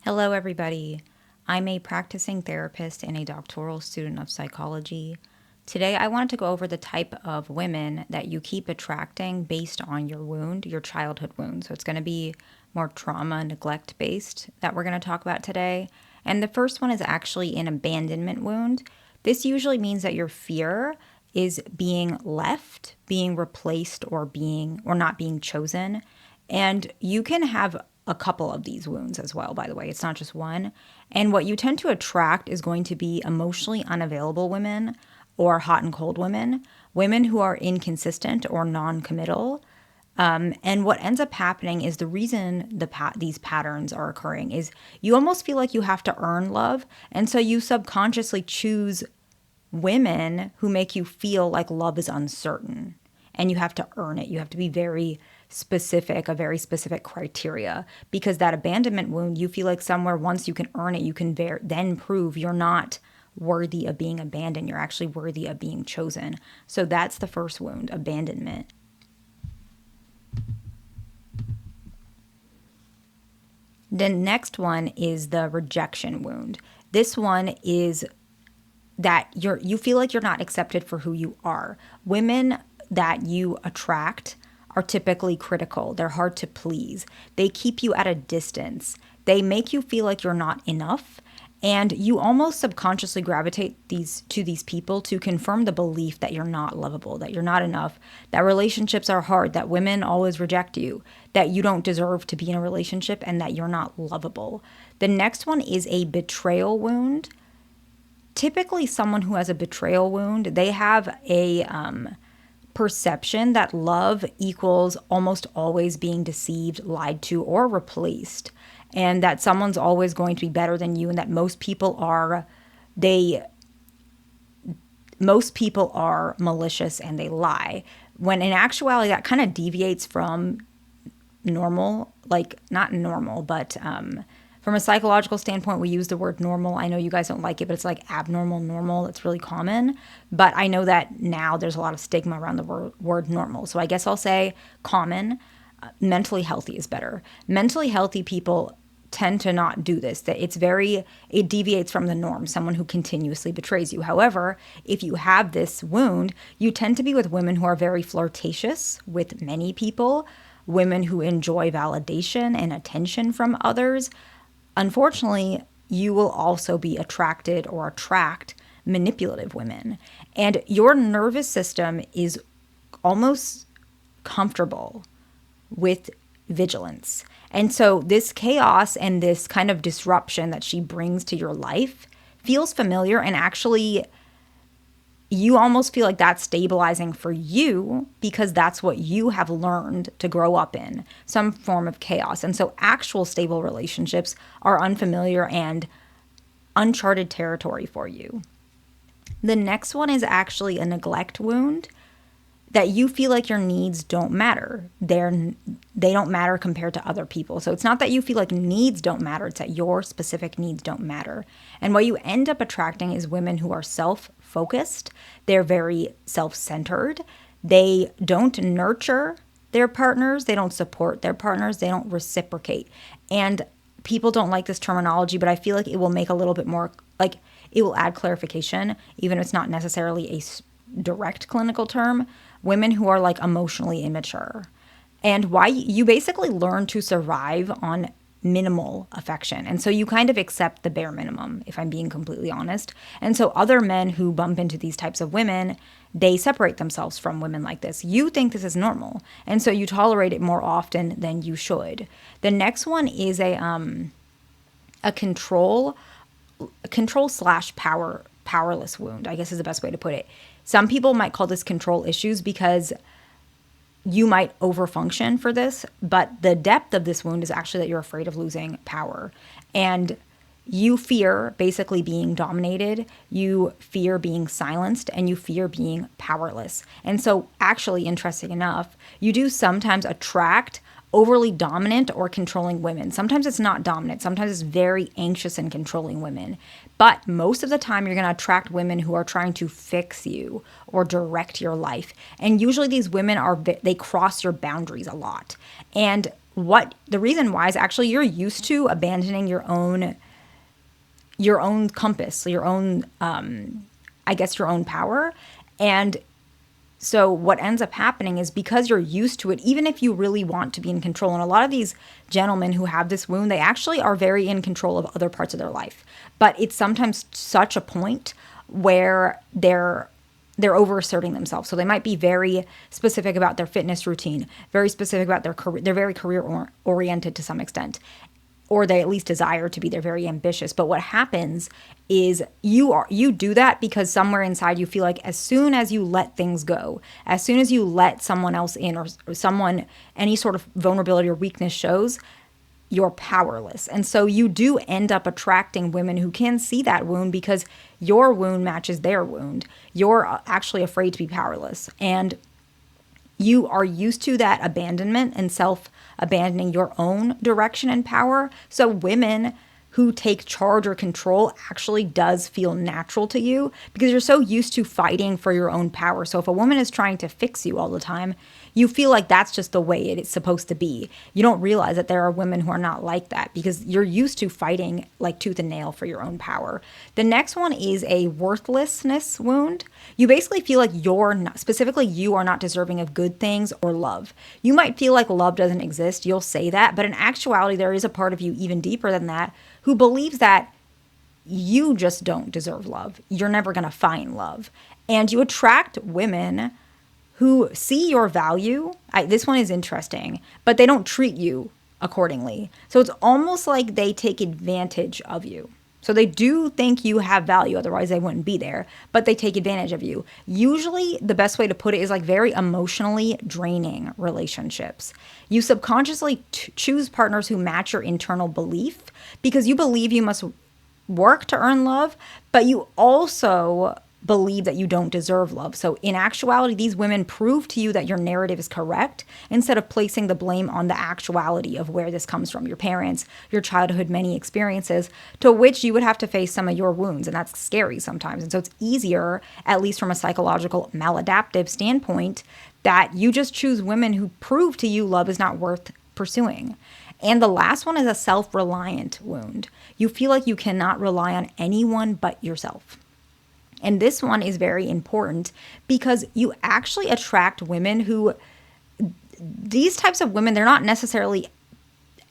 Hello, everybody. I'm a practicing therapist and a doctoral student of psychology. Today, I wanted to go over the type of women that you keep attracting based on your wound, your childhood wound. So, it's going to be more trauma, neglect based that we're going to talk about today. And the first one is actually an abandonment wound. This usually means that your fear is being left, being replaced, or not being chosen. And you can have a couple of these wounds as well, by the way. It's not just one. And what you tend to attract is going to be emotionally unavailable women or hot and cold women, women who are inconsistent or non-committal. And what ends up happening is the reason these patterns are occurring is you almost feel like you have to earn love. And so you subconsciously choose women who make you feel like love is uncertain and you have to earn it. You have to be very specific, a very specific criteria, because that abandonment wound, you feel like somewhere once you can earn it, you can then prove you're not worthy of being abandoned. You're actually worthy of being chosen. So that's the first wound, abandonment. The next one is the rejection wound. This one is that you feel like you're not accepted for who you are. Women that you attract are typically critical. They're hard to please. They keep you at a distance. They make you feel like you're not enough. And you almost subconsciously gravitate to these people to confirm the belief that you're not lovable, that you're not enough, that relationships are hard, that women always reject you, that you don't deserve to be in a relationship, and that you're not lovable. The next one is a betrayal wound. Typically, someone who has a betrayal wound, they have a perception that love equals almost always being deceived, lied to, or replaced, and that someone's always going to be better than you, and that most people are malicious and they lie. When in actuality, that kind of deviates from normal, like not normal, but from a psychological standpoint, we use the word normal. I know you guys don't like it, but it's like abnormal, normal. It's really common. But I know that now there's a lot of stigma around the word normal. So I guess I'll say common. Mentally healthy is better. Mentally healthy people tend to not do this. That it deviates from the norm, someone who continuously betrays you. However, if you have this wound, you tend to be with women who are very flirtatious with many people, women who enjoy validation and attention from others. Unfortunately, you will also be attracted or attract manipulative women. And your nervous system is almost comfortable with vigilance. And so this chaos and this kind of disruption that she brings to your life feels familiar, and actually you almost feel like that's stabilizing for you because that's what you have learned to grow up in, some form of chaos. And so actual stable relationships are unfamiliar and uncharted territory for you. The next one is actually a neglect wound, that you feel like your needs don't matter. They don't matter compared to other people. So it's not that you feel like needs don't matter, it's that your specific needs don't matter. And what you end up attracting is women who are self-focused. They're very self-centered. They don't nurture their partners. They don't support their partners. They don't reciprocate. And people don't like this terminology, but I feel like it will make a little bit more, like it will add clarification, even if it's not necessarily a direct clinical term. Women who are like emotionally immature, and why you basically learn to survive on minimal affection. And so you kind of accept the bare minimum, if I'm being completely honest. And so other men who bump into these types of women, they separate themselves from women like this. You think this is normal, and so you tolerate it more often than you should. The next one is a control slash powerless wound, I guess is the best way to put it. Some people might call this control issues because you might overfunction for this, but the depth of this wound is actually that you're afraid of losing power. And you fear basically being dominated, you fear being silenced, and you fear being powerless. And so actually, interesting enough, you do sometimes attract overly dominant or controlling women. Sometimes it's not dominant. Sometimes it's very anxious and controlling women. But most of the time, you're going to attract women who are trying to fix you or direct your life. And usually these women they cross your boundaries a lot. And what the reason why is actually you're used to abandoning your own compass, your own, I guess, your own power. And so what ends up happening is because you're used to it, even if you really want to be in control, and a lot of these gentlemen who have this wound, they actually are very in control of other parts of their life. But it's sometimes such a point where they're overasserting themselves. So they might be very specific about their fitness routine, very specific about their career. They're very career oriented to some extent, or they at least desire to be. They're very ambitious. But what happens is you do that because somewhere inside you feel like as soon as you let things go, as soon as you let someone else in, or someone, any sort of vulnerability or weakness shows, you're powerless. And so you do end up attracting women who can see that wound because your wound matches their wound. You're actually afraid to be powerless. And you are used to that abandonment and self-abandoning your own direction and power. So women who take charge or control actually does feel natural to you because you're so used to fighting for your own power. So if a woman is trying to fix you all the time, you feel like that's just the way it's supposed to be. You don't realize that there are women who are not like that because you're used to fighting like tooth and nail for your own power. The next one is a worthlessness wound. You basically feel like you are not deserving of good things or love. You might feel like love doesn't exist. You'll say that, but in actuality, there is a part of you even deeper than that who believes that you just don't deserve love. You're never going to find love. And you attract women who see your value. This one is interesting, but they don't treat you accordingly. So it's almost like they take advantage of you. So they do think you have value, otherwise they wouldn't be there, but they take advantage of you. Usually the best way to put it is like very emotionally draining relationships. You subconsciously choose partners who match your internal belief because you believe you must work to earn love, but you also believe that you don't deserve love. So in actuality, these women prove to you that your narrative is correct instead of placing the blame on the actuality of where this comes from, your parents, your childhood, many experiences to which you would have to face some of your wounds. And that's scary sometimes. And so it's easier, at least from a psychological maladaptive standpoint, that you just choose women who prove to you love is not worth pursuing. And the last one is a self-reliant wound. You feel like you cannot rely on anyone but yourself. And this one is very important because you actually attract women who, these types of women, they're not necessarily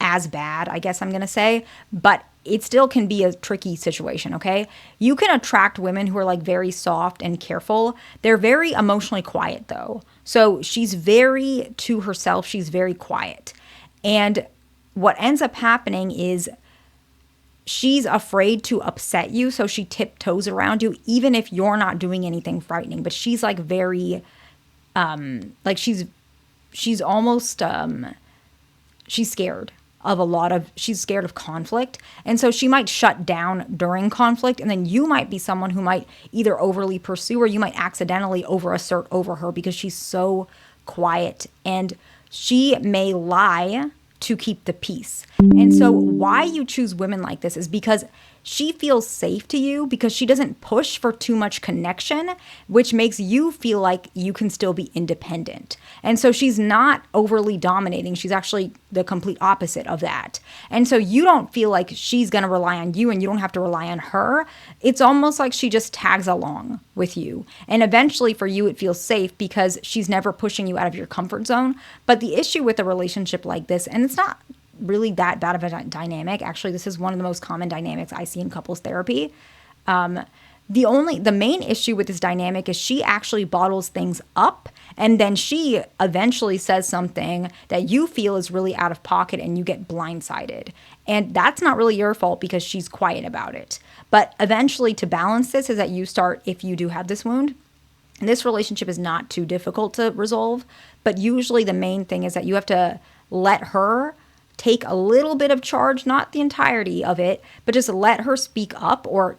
as bad, I guess I'm going to say, but it still can be a tricky situation, okay? You can attract women who are like very soft and careful. They're very emotionally quiet though. So she's very to herself. She's very quiet. And what ends up happening is she's afraid to upset you, so she tiptoes around you, even if you're not doing anything frightening. But she's like very, like she's almost, she's scared of she's scared of conflict. And so she might shut down during conflict. And then you might be someone who might either overly pursue or you might accidentally overassert over her because she's so quiet. And she may lie to keep the peace. And so why you choose women like this is because she feels safe to you because she doesn't push for too much connection, which makes you feel like you can still be independent. And so she's not overly dominating. She's actually the complete opposite of that. And so you don't feel like she's going to rely on you and you don't have to rely on her. It's almost like she just tags along with you. And eventually for you, it feels safe because she's never pushing you out of your comfort zone. But the issue with a relationship like this, and it's not really that bad of a dynamic. Actually, this is one of the most common dynamics I see in couples therapy. The main issue with this dynamic is she actually bottles things up and then she eventually says something that you feel is really out of pocket and you get blindsided. And that's not really your fault because she's quiet about it. But eventually to balance this is that you start, if you do have this wound, and this relationship is not too difficult to resolve, but usually the main thing is that you have to let her take a little bit of charge, not the entirety of it, but just let her speak up or,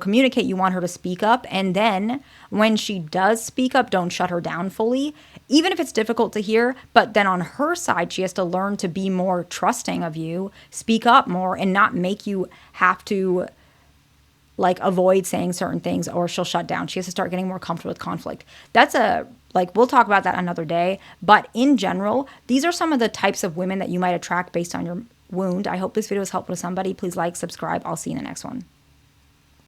communicate you want her to speak up. And then when she does speak up, don't shut her down fully, even if it's difficult to hear. But then on her side, she has to learn to be more trusting of you, speak up more and not make you have to avoid saying certain things or she'll shut down. She has to start getting more comfortable with conflict. That's a Like, we'll talk about that another day. But in general, these are some of the types of women that you might attract based on your wound. I hope this video has helped with somebody. Please like, subscribe. I'll see you in the next one.